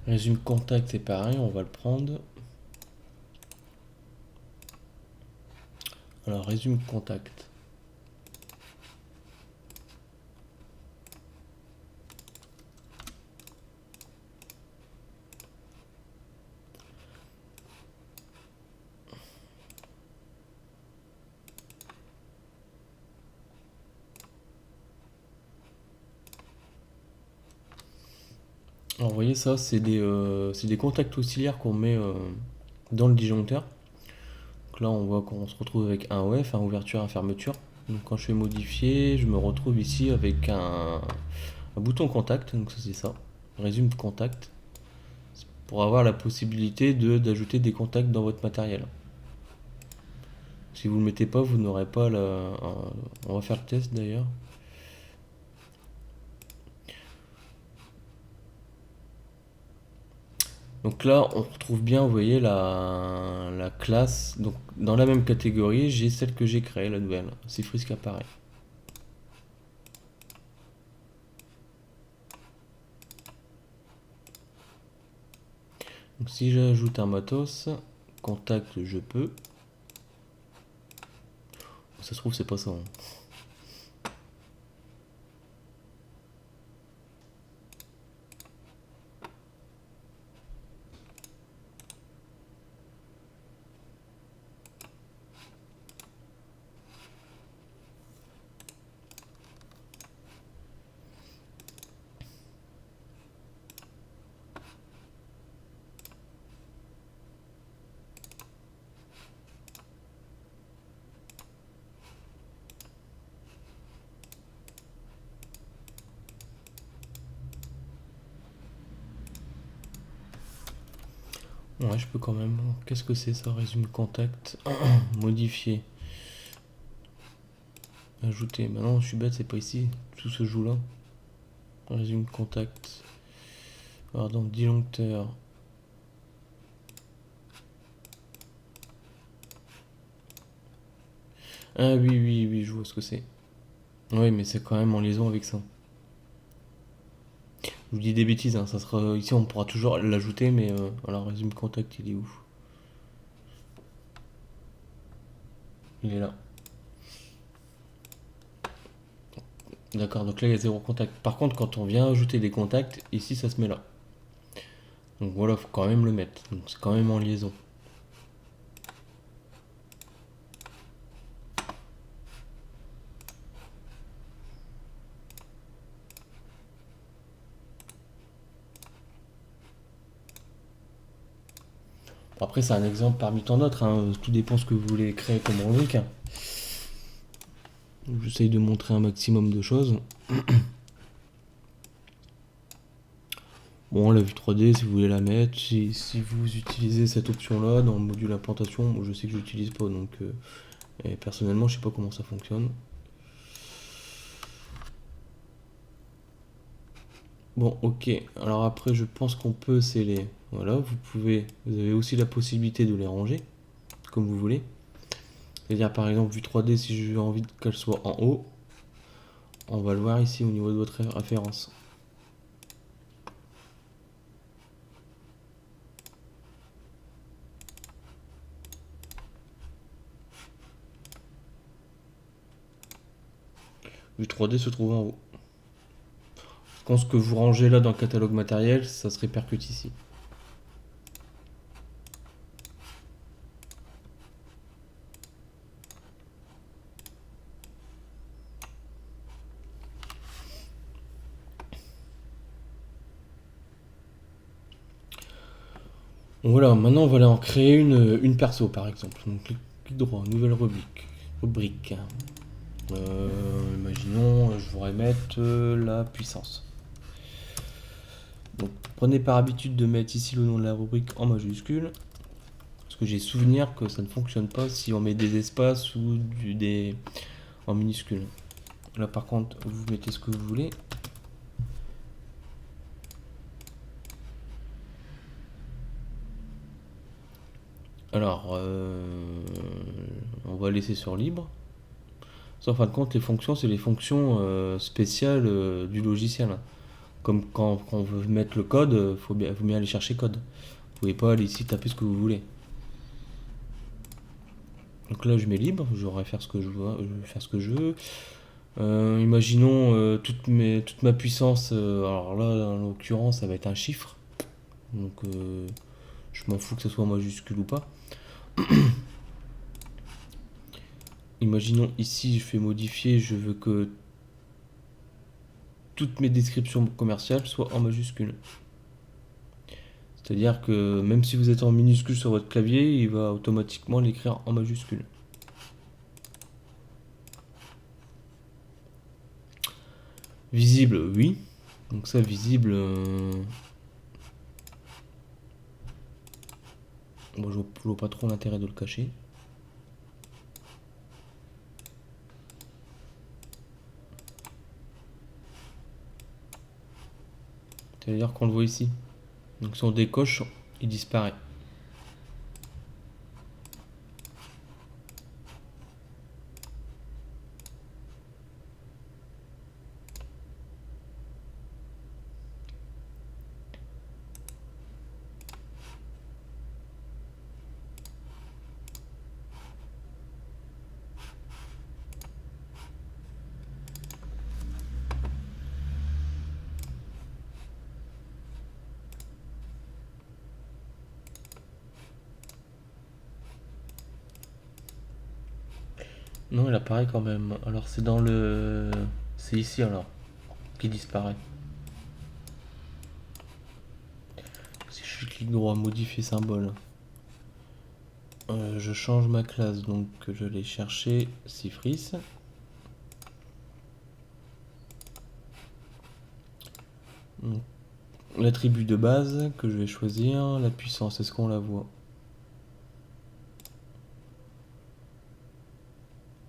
Résume contact, c'est pareil, on va le prendre. Alors, résume contact. Alors, vous voyez, ça, c'est des contacts auxiliaires qu'on met dans le disjoncteur. Donc là, on voit qu'on se retrouve avec un OF, un ouverture, un fermeture. Donc quand je fais modifier, je me retrouve ici avec un bouton contact. Donc ça, c'est ça. Résume contact. Pour avoir la possibilité d'ajouter des contacts dans votre matériel. Si vous ne le mettez pas, vous n'aurez pas on va faire le test d'ailleurs. Donc là, on retrouve bien, vous voyez, la classe. Donc dans la même catégorie, j'ai celle que j'ai créée, la nouvelle. C'est Frisk apparaît. Donc si j'ajoute un matos, contact, je peux. Ça se trouve, c'est pas ça, hein. Ouais, je peux quand même. Qu'est-ce que c'est ça? Résume contact. Modifier. Ajouter. Bah non, je suis bête, c'est pas ici. Tout se joue là. Résume contact. Alors donc disjoncteur. Ah oui, oui, oui, je vois ce que c'est. Oui, mais c'est quand même en liaison avec ça. Je vous dis des bêtises, hein, ça sera ici, on pourra toujours l'ajouter, mais alors résume contact, il est où? Il est là. D'accord, donc là il y a zéro contact. Par contre, quand on vient ajouter des contacts, ici ça se met là. Donc voilà, faut quand même le mettre. Donc c'est quand même en liaison. Bon, après, c'est un exemple parmi tant d'autres, hein. Tout dépend ce que vous voulez créer comme rubrique, hein. J'essaye de montrer un maximum de choses. Bon, la vue 3D, si vous voulez la mettre, si vous utilisez cette option-là dans le module implantation, moi, je sais que je l'utilise pas, donc et personnellement, je sais pas comment ça fonctionne. Bon, ok. Alors après, je pense qu'on peut sceller. Voilà, vous avez aussi la possibilité de les ranger, comme vous voulez. C'est-à-dire, par exemple, vue 3D, si j'ai envie qu'elle soit en haut, on va le voir ici au niveau de votre référence. Vue 3D se trouve en haut. Je pense que vous rangez là dans le catalogue matériel, ça se répercute ici. Donc voilà, maintenant on va aller en créer une perso par exemple. Donc clic droit, nouvelle rubrique. Rubrique. Imaginons, je voudrais mettre la puissance. Donc prenez par habitude de mettre ici le nom de la rubrique en majuscule. Parce que j'ai souvenir que ça ne fonctionne pas si on met des espaces ou des en minuscule. Là par contre, vous mettez ce que vous voulez. Alors, on va laisser sur libre. En fin de compte, les fonctions, c'est les fonctions spéciales du logiciel. Comme quand on veut mettre le code, faut bien aller chercher code. Vous pouvez pas aller ici taper ce que vous voulez. Donc là, je mets libre, je vais faire ce que je veux. Faire ce que je veux. Imaginons toute ma puissance. Alors là, en l'occurrence, ça va être un chiffre. Donc, je m'en fous que ce soit en majuscule ou pas. Imaginons ici, je fais modifier, je veux que toutes mes descriptions commerciales soient en majuscule. C'est-à-dire que même si vous êtes en minuscule sur votre clavier, il va automatiquement l'écrire en majuscule. Visible, oui. Donc ça, visible... Bon, je vois pas trop l'intérêt de le cacher. C'est-à-dire qu'on le voit ici. Donc si on décoche, il disparaît. Non, il apparaît quand même. Alors c'est dans le... C'est ici alors, qui disparaît. Si je clique droit, modifier symbole. Je change ma classe, donc je vais chercher Cifris. L'attribut de base que je vais choisir, la puissance, est-ce qu'on la voit?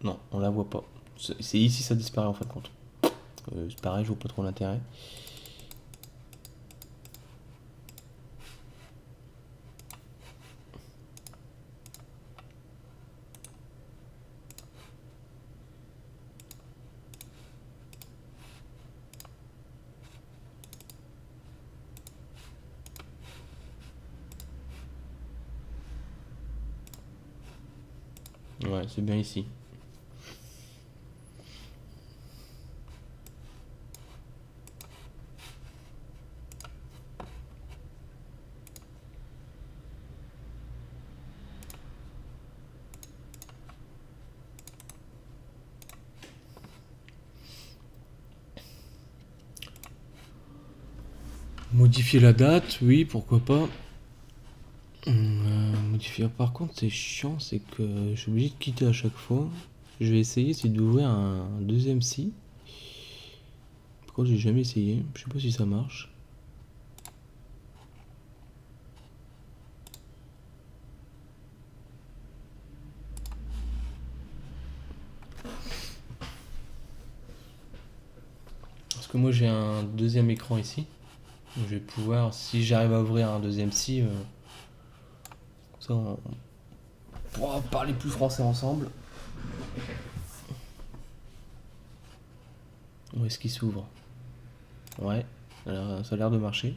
Non, on la voit pas. C'est ici, ça disparaît en fin de compte. C'est pareil, je vois pas trop l'intérêt. Ouais, c'est bien ici. Modifier la date, oui, pourquoi pas. Modifier. Par contre, c'est chiant, c'est que je suis obligé de quitter à chaque fois. Je vais essayer, c'est d'ouvrir un deuxième site. Pourquoi j'ai jamais essayé? Je sais pas si ça marche. Parce que moi j'ai un deuxième écran ici. Donc, je vais pouvoir, si j'arrive à ouvrir un deuxième site, ça on pourra parler plus français ensemble. Où est-ce qu'il s'ouvre? Ouais, alors, ça a l'air de marcher.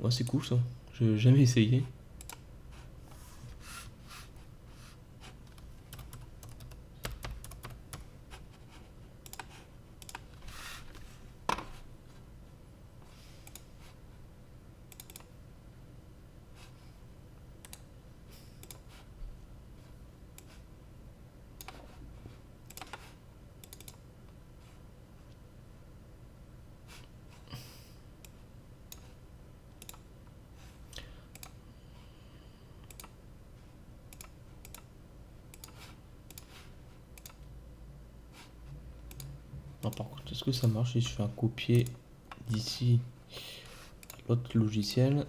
Ouais, c'est cool ça. J'ai jamais essayé. Non, par contre, est-ce que ça marche si je fais un copier d'ici l'autre logiciel,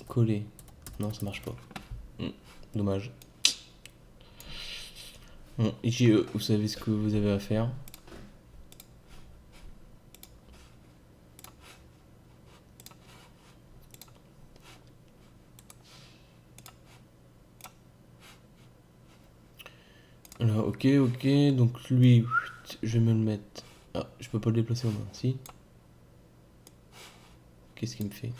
coller? Non, ça marche pas. Dommage. Bon, IGE, vous savez ce que vous avez à faire. Alors, ok, donc lui, je vais me le mettre. Ah, je peux pas le déplacer au moins, si. Qu'est-ce qu'il me fait?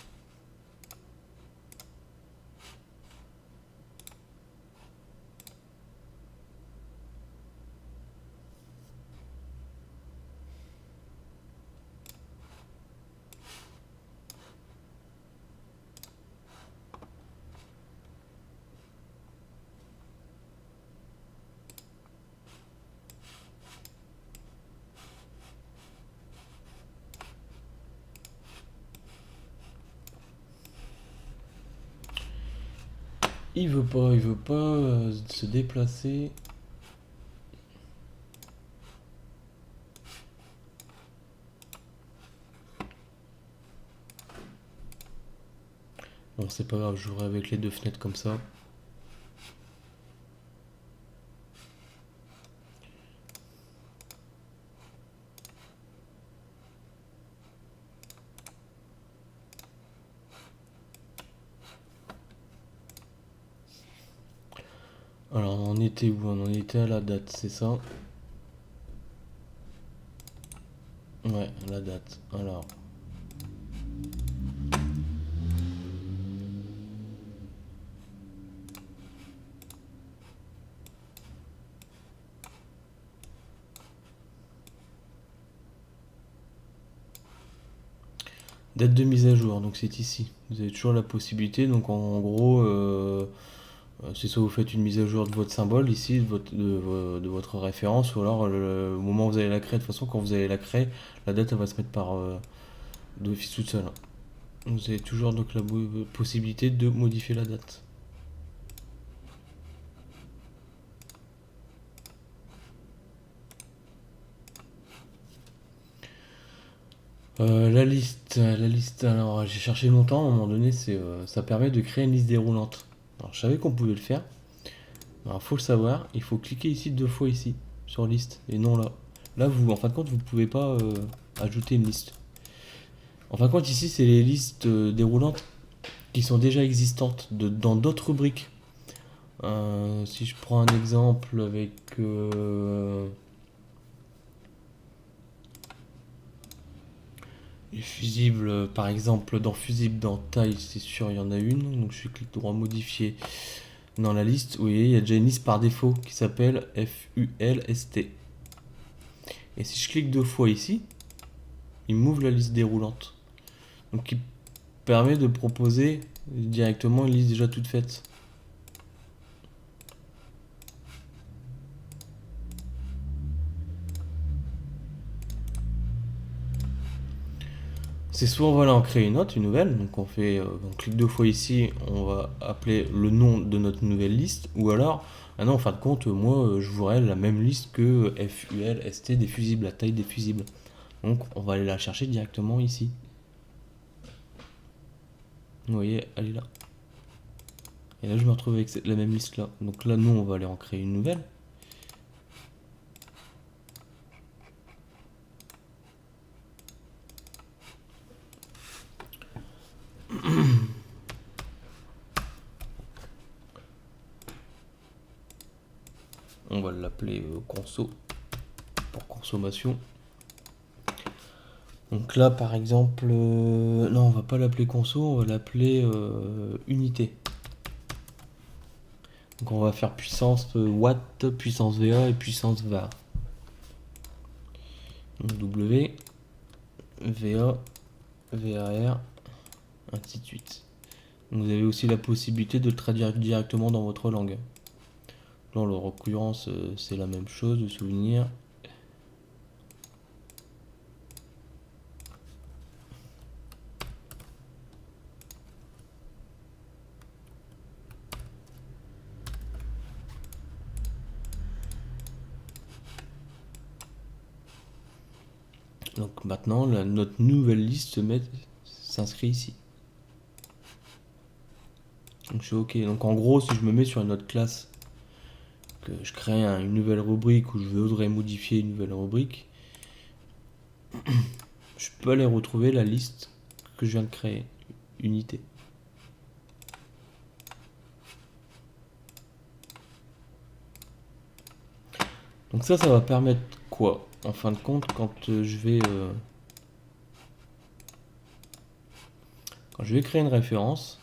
Il veut pas se déplacer. Bon, c'est pas grave, je jouerai avec les deux fenêtres comme ça. Alors, on en était où? On en était à la date, c'est ça? Ouais, la date. Alors. Date de mise à jour, donc c'est ici. Vous avez toujours la possibilité, donc en gros, c'est soit vous faites une mise à jour de votre symbole ici, de votre référence, ou alors au moment où vous allez la créer, de toute façon, quand vous allez la créer, la date elle va se mettre par d'office toute seule. Vous avez toujours donc la possibilité de modifier la date. La liste, alors j'ai cherché longtemps, à un moment donné, ça permet de créer une liste déroulante. Alors je savais qu'on pouvait le faire. Alors faut le savoir, il faut cliquer ici deux fois ici, sur liste, et non là. Là, vous, en fin de compte, vous ne pouvez pas ajouter une liste. En fin de compte, ici, c'est les listes déroulantes qui sont déjà existantes dans d'autres rubriques. Si je prends un exemple avec les fusibles, par exemple, dans fusible, dans taille, c'est sûr, il y en a une. Donc je clique droit modifier dans la liste. Vous voyez, il y a déjà une liste par défaut qui s'appelle FULST. Et si je clique deux fois ici, il m'ouvre la liste déroulante. Donc qui permet de proposer directement une liste déjà toute faite. C'est soit on va en créer une autre, une nouvelle, donc on clique 2 fois ici, on va appeler le nom de notre nouvelle liste, ou alors, non, en fin de compte, moi, je voudrais la même liste que FUL, ST des fusibles, la taille des fusibles. Donc on va aller la chercher directement ici. Vous voyez, elle est là. Et là, je me retrouve avec la même liste là. Donc là, nous, on va aller en créer une nouvelle. On va l'appeler conso pour consommation. Donc là, par exemple, non, on va pas l'appeler conso, on va l'appeler unité. Donc on va faire puissance watt, puissance VA et puissance VAR. Donc W, VA, VAR, ainsi de suite. Donc vous avez aussi la possibilité de le traduire directement dans votre langue. Là, en l'occurrence, c'est la même chose, de souvenir. Donc maintenant, notre nouvelle liste s'inscrit ici. Donc je suis OK. Donc en gros, si je me mets sur une autre classe, que je crée une nouvelle rubrique ou je voudrais modifier une nouvelle rubrique, je peux aller retrouver la liste que je viens de créer, unité. Donc ça va permettre quoi? En fin de compte, quand je vais créer une référence,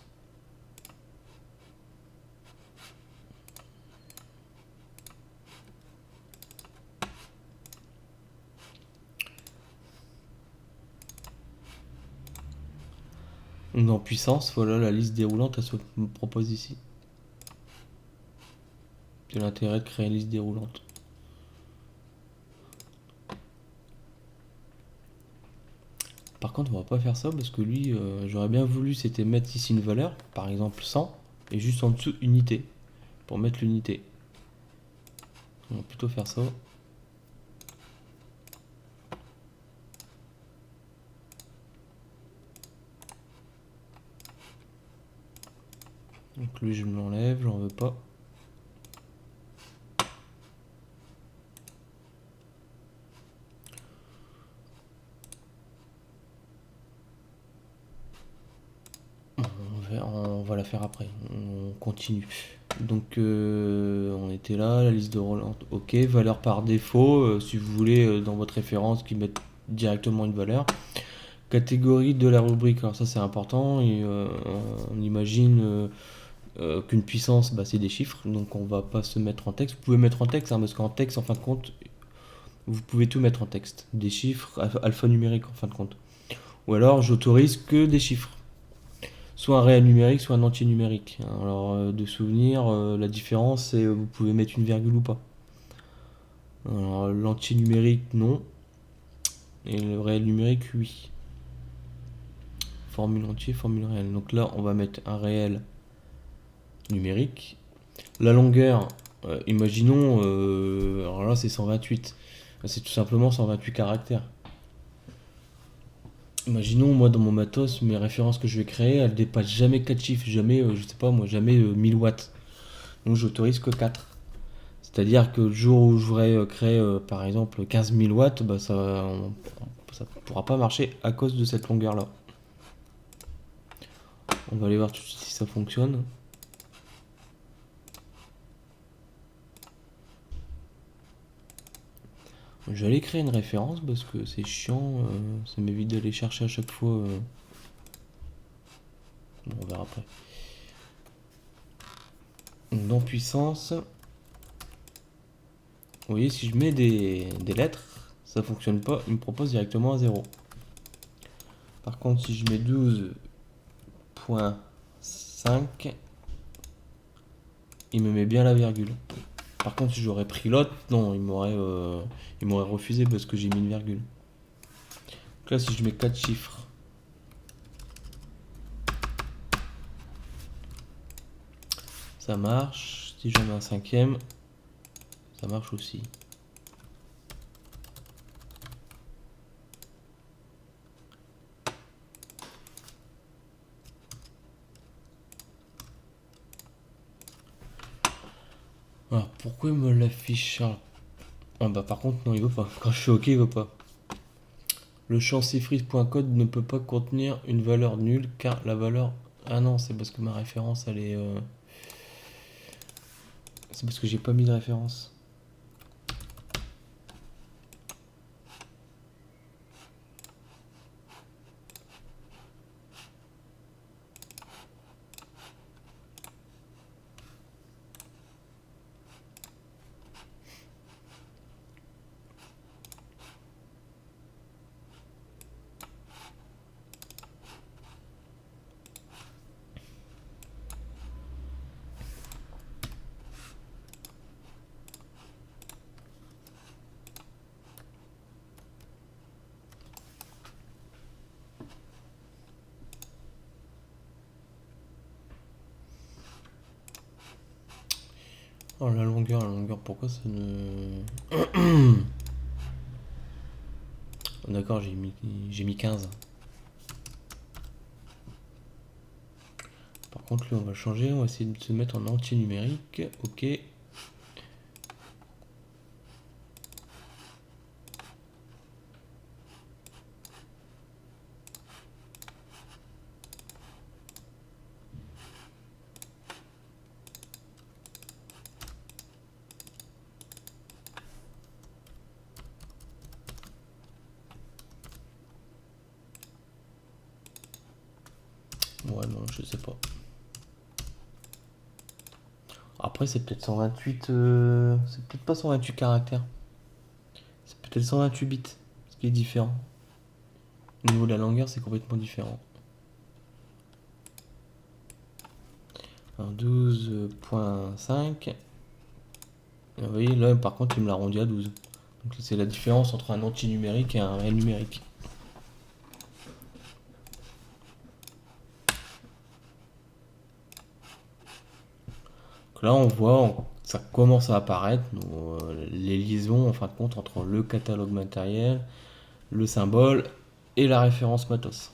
dans puissance, voilà la liste déroulante, elle se me propose ici. C'est l'intérêt de créer une liste déroulante. Par contre, on va pas faire ça parce que lui, j'aurais bien voulu, c'était mettre ici une valeur, par exemple 100, et juste en dessous unité, pour mettre l'unité. On va plutôt faire ça. Donc lui, je me l'enlève, j'en veux pas. On va la faire après, on continue. Donc on était là, la liste de Roland, ok, valeur par défaut, si vous voulez dans votre référence qui mette directement une valeur. Catégorie de la rubrique, alors ça c'est important, et on imagine qu'une puissance c'est des chiffres, donc on va pas se mettre en texte. Vous pouvez mettre en texte, parce qu'en texte en fin de compte, vous pouvez tout mettre en texte, des chiffres alphanumériques en fin de compte. Ou alors j'autorise que des chiffres. Soit un réel numérique, soit un entier numérique. Alors, de souvenir, la différence, c'est vous pouvez mettre une virgule ou pas. Alors, l'entier numérique, non. Et le réel numérique, oui. Formule entier, formule réelle. Donc là, on va mettre un réel numérique. La longueur, imaginons, alors là, c'est 128. C'est tout simplement 128 caractères. Imaginons, moi, dans mon matos, mes références que je vais créer, elles dépassent jamais 4 chiffres, jamais, je sais pas moi, jamais 1000 watts. Donc j'autorise que 4. C'est-à-dire que le jour où je voudrais créer, par exemple, 15 000 watts, ça ne pourra pas marcher à cause de cette longueur-là. On va aller voir tout de suite si ça fonctionne. Je vais aller créer une référence parce que c'est chiant, ça m'évite d'aller chercher à chaque fois. Bon, on verra après. Donc, dans puissance, vous voyez, si je mets des lettres, ça fonctionne pas, il me propose directement à 0. Par contre, si je mets 12.5, il me met bien la virgule. Par contre, si j'aurais pris l'autre, non, il m'aurait refusé parce que j'ai mis une virgule. Donc là, si je mets 4 chiffres, Ça marche. Si j'en mets un cinquième, ça marche aussi. Alors pourquoi il me l'affiche? Ah bah par contre non, il veut pas. Quand je suis OK, il veut pas. Le champ cifris.code ne peut pas contenir une valeur nulle car la valeur... Ah non, c'est parce que ma référence elle est... C'est parce que j'ai pas mis de référence. Oh la longueur, pourquoi ça ne... D'accord, j'ai mis 15. Par contre, lui, on va le changer. On va essayer de se mettre en entier numérique. OK. Ouais, non, je sais pas. Après, c'est peut-être 128... C'est peut-être pas 128 caractères. C'est peut-être 128 bits. Ce qui est différent. Au niveau de la longueur, c'est complètement différent. Alors 12.5. Vous voyez, là, par contre, il me l'arrondit à 12. Donc c'est la différence entre un anti-numérique et un réel numérique. Donc là, on voit, ça commence à apparaître, les liaisons, en fin de compte, entre le catalogue matériel, le symbole et la référence matos.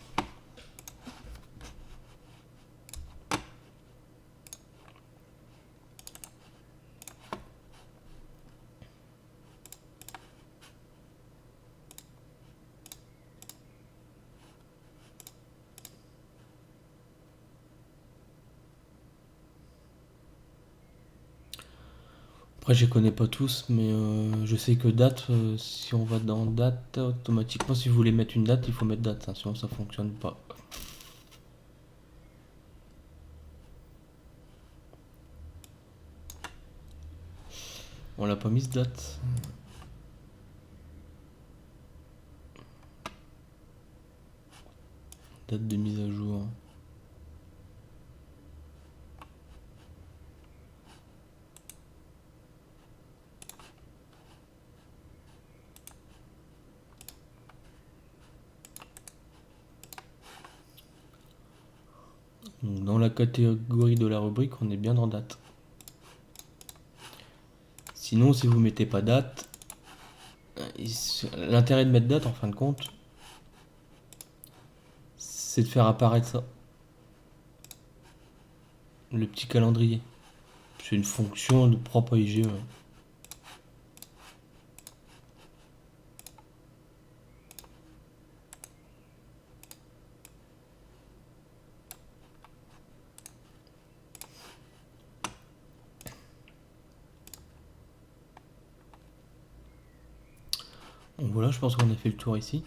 Après, je les connais pas tous, mais je sais que date, si on va dans date, automatiquement, si vous voulez mettre une date, il faut mettre date, hein, sinon ça fonctionne pas. On l'a pas mise date. Date de mise à jour. Donc, dans la catégorie de la rubrique, on est bien dans date. Sinon, si vous mettez pas date, l'intérêt de mettre date, en fin de compte, c'est de faire apparaître ça, le petit calendrier. C'est une fonction de propre à IGE. Donc voilà, je pense qu'on a fait le tour ici.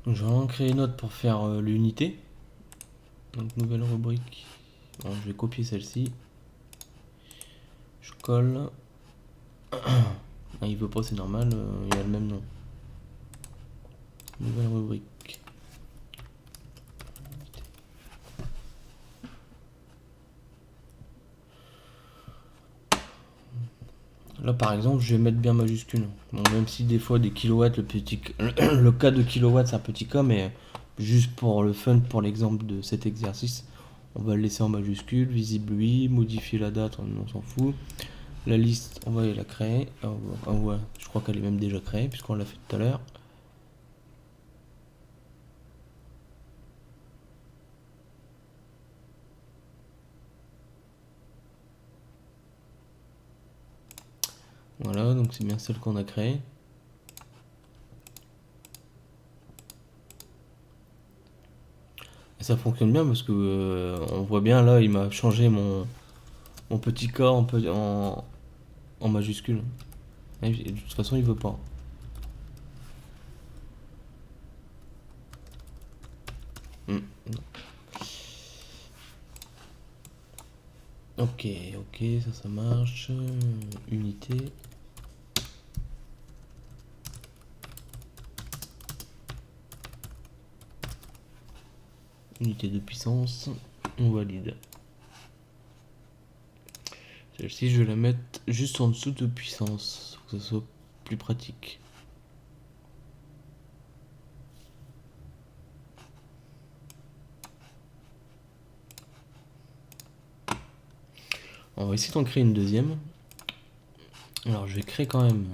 Donc je vais en créer une autre pour faire l'unité. Donc nouvelle rubrique. Bon, je vais copier celle-ci. Je colle. Ah, il veut pas, c'est normal, il a le même nom. Nouvelle rubrique. Là par exemple, je vais mettre bien majuscule. Bon, même si des fois des kilowatts, le cas de kilowatts c'est un petit cas, mais juste pour le fun, pour l'exemple de cet exercice, on va le laisser en majuscule, visible oui, modifier la date, on s'en fout. La liste, on va la créer. Ouais, je crois qu'elle est même déjà créée puisqu'on l'a fait tout à l'heure. Voilà, donc c'est bien celle qu'on a créée. Et ça fonctionne bien parce que on voit bien là, il m'a changé mon petit K en majuscule. Et de toute façon, il veut pas. Hmm. Ok, ok, ça marche. Unité. Unité de puissance. On valide. Celle-ci, je vais la mettre juste en dessous de puissance, pour que ça soit plus pratique. On va essayer d'en créer une deuxième. Alors, je vais créer quand même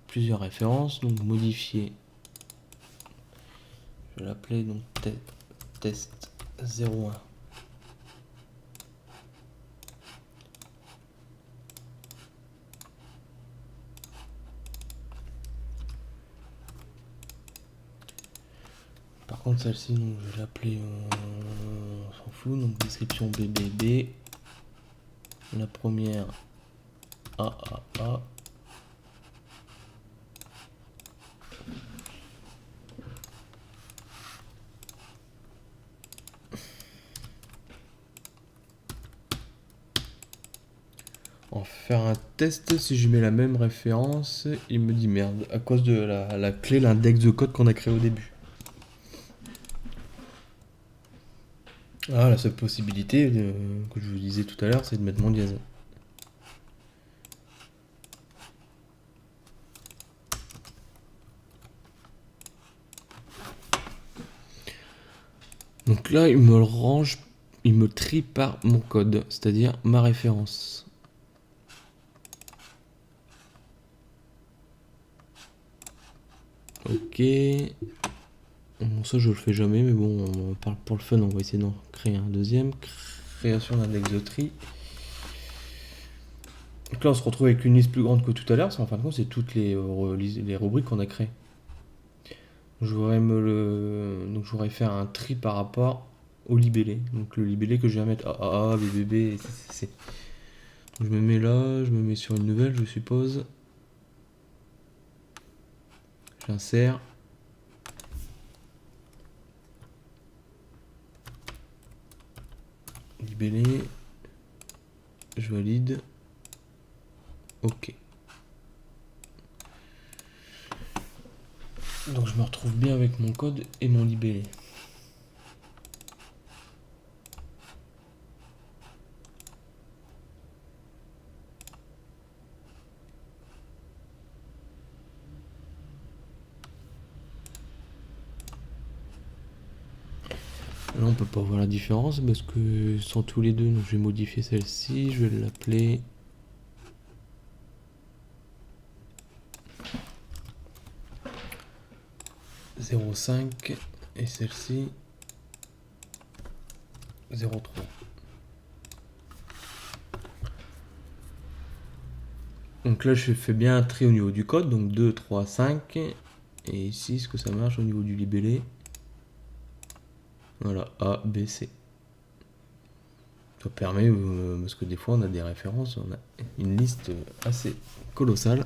plusieurs références. Donc, modifier. Je vais l'appeler donc test 01. Par contre, celle-ci, je vais l'appeler, on s'en fout, donc description BBB. La première AAA. On va faire un test. Si je mets la même référence, il me dit merde à cause de la clé, l'index de code qu'on a créé au début. Ah, la seule possibilité que je vous disais tout à l'heure, c'est de mettre mon dièse. Donc là, il me le range, il me trie par mon code, c'est-à-dire ma référence. Ok. Bon, ça, je le fais jamais, mais bon, on parle pour le fun, on va essayer d'en créer un deuxième. Création d'index de tri. Donc là, on se retrouve avec une liste plus grande que tout à l'heure, en fin de compte, c'est toutes les rubriques qu'on a créées. Je voudrais donc je voudrais faire un tri par rapport au libellé. Donc le libellé que je vais mettre AAA, BBB et CCC. Donc je me mets là, je me mets sur une nouvelle, je suppose. J'insère. Libellé. Je valide. Ok. Donc je me retrouve bien avec mon code et mon libellé. Là on peut pas voir la différence parce que sont tous les deux, donc je vais modifier celle-ci, je vais l'appeler 0,5 et celle-ci 0,3. Donc là je fais bien un tri au niveau du code, donc 2, 3, 5. Et ici, est-ce que ça marche au niveau du libellé? Voilà, A, B, C. Ça permet, parce que des fois on a des références, on a une liste assez colossale.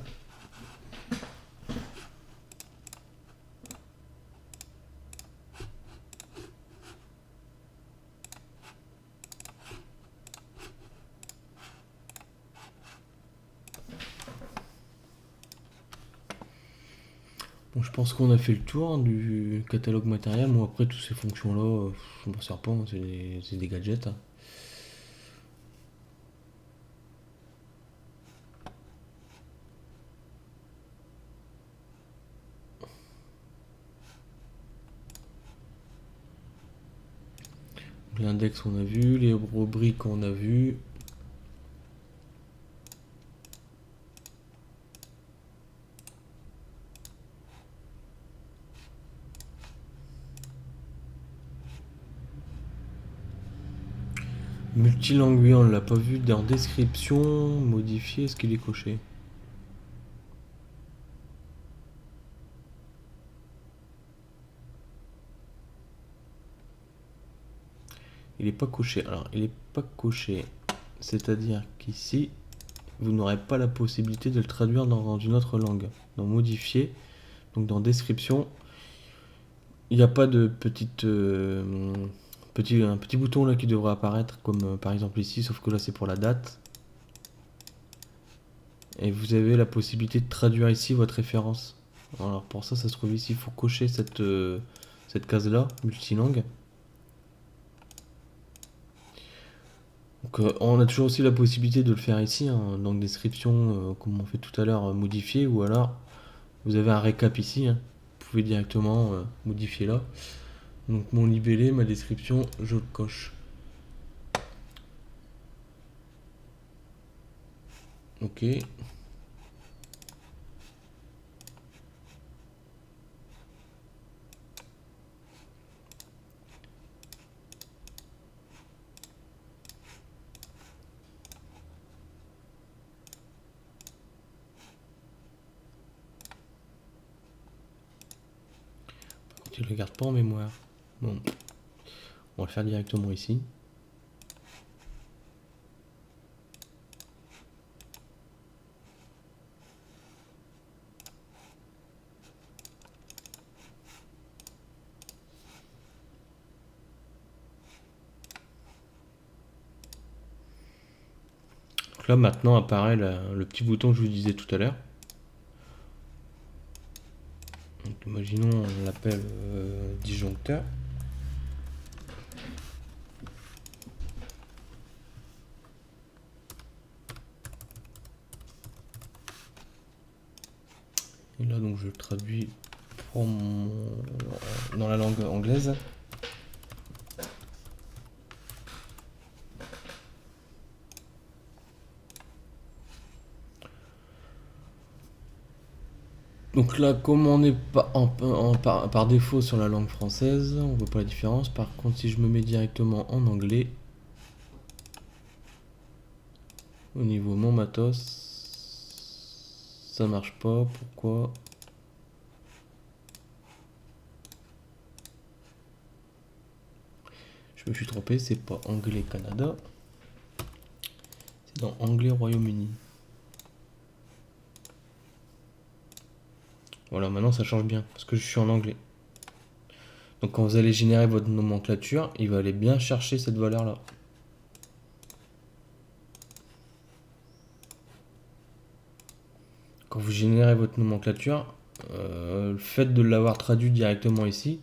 Bon, je pense qu'on a fait le tour du catalogue matériel. Moi, après, toutes ces fonctions-là, je m'en sers pas, c'est des gadgets, hein. l'index on a vu, les rubriques on a vu. Multilangue, oui, on l'a pas vu dans description, modifier, est-ce qu'il est coché? Il est pas coché. Alors, il est pas coché. C'est-à-dire qu'ici, vous n'aurez pas la possibilité de le traduire dans une autre langue. Dans modifier, donc dans description, il n'y a pas de un petit bouton là qui devrait apparaître, comme par exemple ici, sauf que là c'est pour la date. Et vous avez la possibilité de traduire ici votre référence. Alors pour ça, ça se trouve ici, il faut cocher cette case-là, multilangue. Donc on a toujours aussi la possibilité de le faire ici, hein, dans description, comme on fait tout à l'heure, modifier, ou alors vous avez un récap ici, hein. Vous pouvez directement modifier là. Donc mon libellé, ma description, je le coche. Ok. Tu le gardes pas en mémoire. Bon, on va le faire directement ici. Donc là maintenant apparaît le petit bouton que je vous disais tout à l'heure. Donc imaginons on l'appelle disjoncteur. Et là donc je le traduis dans la langue anglaise. Donc là, comme on est par défaut sur la langue française, on voit pas la différence. Par contre, si je me mets directement en anglais, au niveau mon matos, ça marche pas. Pourquoi? Je me suis trompé, c'est pas anglais Canada, c'est dans anglais Royaume-Uni. Voilà, maintenant ça change bien, parce que je suis en anglais. Donc quand vous allez générer votre nomenclature, il va aller bien chercher cette valeur-là. Quand vous générez votre nomenclature, le fait de l'avoir traduit directement ici,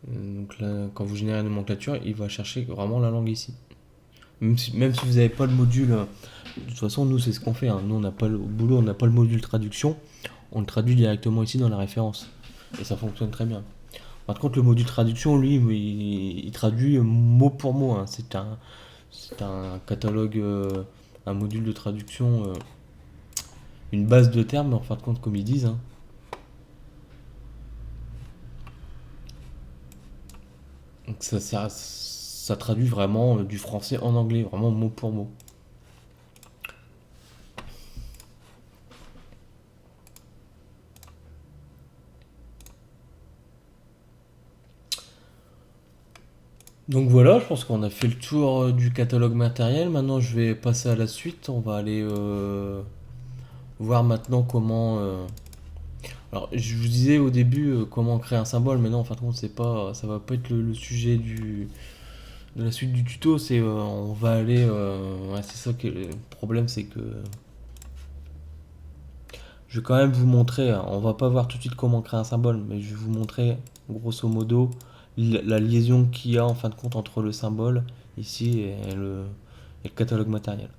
donc là, quand vous générez une nomenclature, il va chercher vraiment la langue ici. Même si vous n'avez pas le module, de toute façon, nous c'est ce qu'on fait, hein. Nous on n'a pas au boulot, on n'a pas le module traduction, on le traduit directement ici dans la référence. Et ça fonctionne très bien. Par contre, le module traduction, lui, il traduit mot pour mot, hein. C'est un catalogue, un module de traduction, une base de termes, en fin de compte, comme ils disent, hein. Donc ça traduit vraiment du français en anglais, vraiment mot pour mot. Donc voilà, je pense qu'on a fait le tour du catalogue matériel. Maintenant, je vais passer à la suite. On va aller voir maintenant comment. Alors, je vous disais au début comment créer un symbole, mais non, en fin de compte, c'est pas, ça va pas être le sujet de la suite du tuto. C'est, on va aller. Ouais, c'est ça que le problème, c'est que je vais quand même vous montrer. On va pas voir tout de suite comment créer un symbole, mais je vais vous montrer grosso modo la liaison qu'il y a en fin de compte entre le symbole ici et le catalogue matériel.